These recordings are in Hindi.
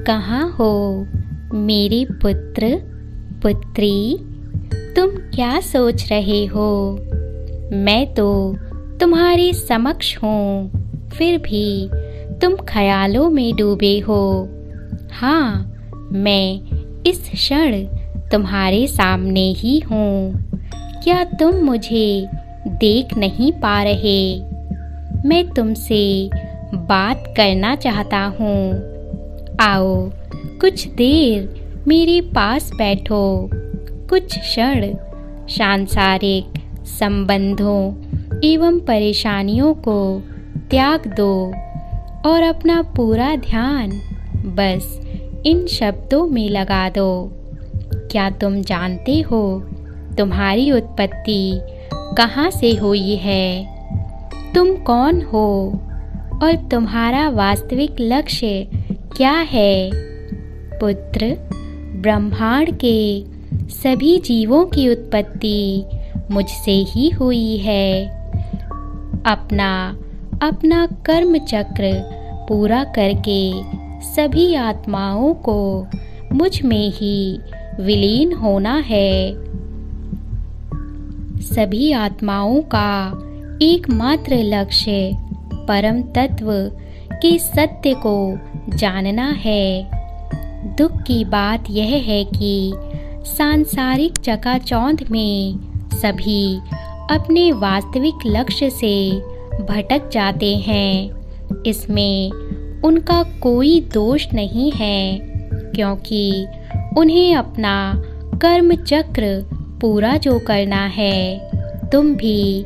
कहाँ हो मेरे पुत्र पुत्री? तुम क्या सोच रहे हो? मैं तो तुम्हारे समक्ष हूँ, फिर भी तुम ख्यालों में डूबे हो। हाँ, मैं इस क्षण तुम्हारे सामने ही हूँ। क्या तुम मुझे देख नहीं पा रहे? मैं तुमसे बात करना चाहता हूँ। आओ, कुछ देर मेरे पास बैठो। कुछ क्षण सांसारिक संबंधों एवं परेशानियों को त्याग दो और अपना पूरा ध्यान बस इन शब्दों में लगा दो। क्या तुम जानते हो तुम्हारी उत्पत्ति कहाँ से हुई है? तुम कौन हो और तुम्हारा वास्तविक लक्ष्य क्या है? पुत्र, ब्रह्मांड के सभी जीवों की उत्पत्ति मुझसे ही हुई है। अपना अपना कर्म चक्र पूरा करके सभी आत्माओं को मुझ में ही विलीन होना है। सभी आत्माओं का एकमात्र लक्ष्य परम तत्व के सत्य को जानना है। दुख की बात यह है कि सांसारिक चकाचौंध में सभी अपने वास्तविक लक्ष्य से भटक जाते हैं। इसमें उनका कोई दोष नहीं है, क्योंकि उन्हें अपना कर्म चक्र पूरा जो करना है। तुम भी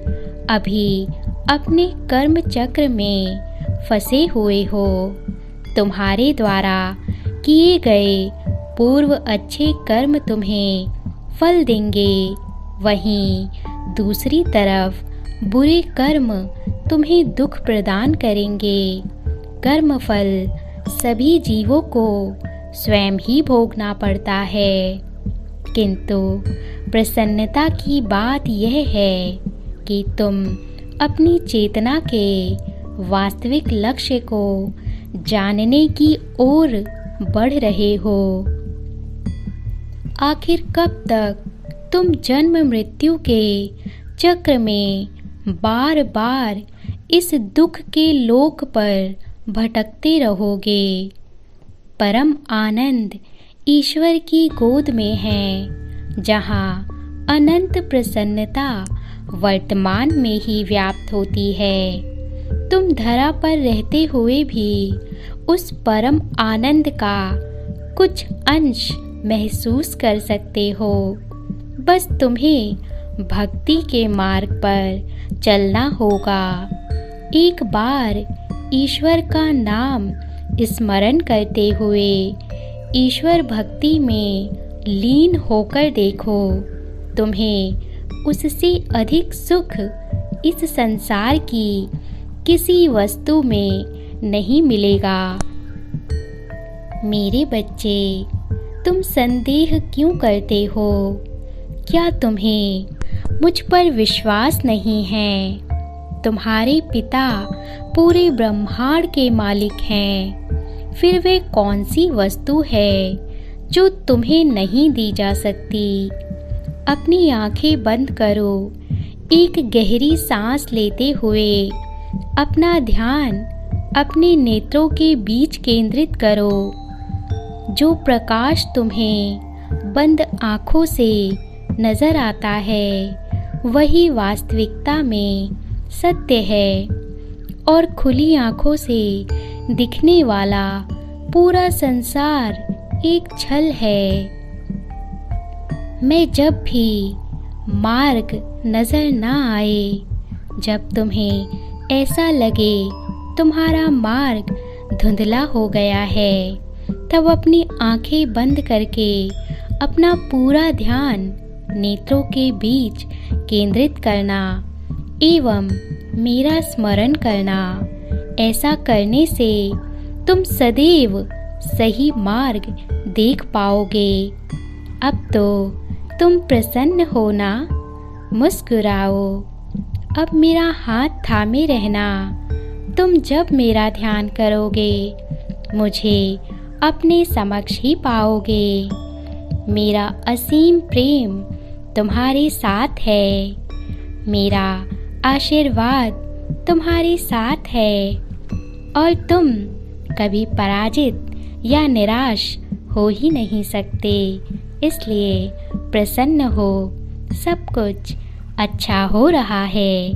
अभी अपने कर्म चक्र में फंसे हुए हो। तुम्हारे द्वारा किए गए पूर्व अच्छे कर्म तुम्हें फल देंगे, वहीं दूसरी तरफ बुरे कर्म तुम्हें दुख प्रदान करेंगे। कर्म फल सभी जीवों को स्वयं ही भोगना पड़ता है, किंतु प्रसन्नता की बात यह है कि तुम अपनी चेतना के वास्तविक लक्ष्य को जानने की ओर बढ़ रहे हो। आखिर कब तक तुम जन्म मृत्यु के चक्र में बार बार इस दुख के लोक पर भटकते रहोगे? परम आनंद ईश्वर की गोद में है, जहाँ अनंत प्रसन्नता वर्तमान में ही व्याप्त होती है। तुम धरा पर रहते हुए भी उस परम आनंद का कुछ अंश महसूस कर सकते हो। बस तुम्हें भक्ति के मार्ग पर चलना होगा। एक बार ईश्वर का नाम स्मरण करते हुए ईश्वर भक्ति में लीन होकर देखो। तुम्हें उससे अधिक सुख इस संसार की किसी वस्तु में नहीं मिलेगा। मेरे बच्चे, तुम संदेह क्यों करते हो? क्या तुम्हें मुझ पर विश्वास नहीं है? तुम्हारे पिता पूरे ब्रह्मांड के मालिक हैं। फिर वे कौन सी वस्तु है जो तुम्हें नहीं दी जा सकती? अपनी आंखें बंद करो। एक गहरी सांस लेते हुए अपना ध्यान अपने नेत्रों के बीच केंद्रित करो। जो प्रकाश तुम्हें बंद आँखों से नजर आता है, वही वास्तविकता में सत्य है, और खुली आँखों से दिखने वाला पूरा संसार एक छल है। मैं जब भी मार्ग नजर ना आए, जब तुम्हें ऐसा लगे तुम्हारा मार्ग धुंधला हो गया है, तब अपनी आंखें बंद करके अपना पूरा ध्यान नेत्रों के बीच केंद्रित करना एवं मेरा स्मरण करना। ऐसा करने से तुम सदैव सही मार्ग देख पाओगे। अब तो तुम प्रसन्न हो ना? मुस्कुराओ। अब मेरा हाथ थामे रहना। तुम जब मेरा ध्यान करोगे, मुझे अपने समक्ष ही पाओगे। मेरा असीम प्रेम तुम्हारे साथ है। मेरा आशीर्वाद तुम्हारे साथ है और तुम कभी पराजित या निराश हो ही नहीं सकते। इसलिए प्रसन्न हो, सब कुछ अच्छा हो रहा है।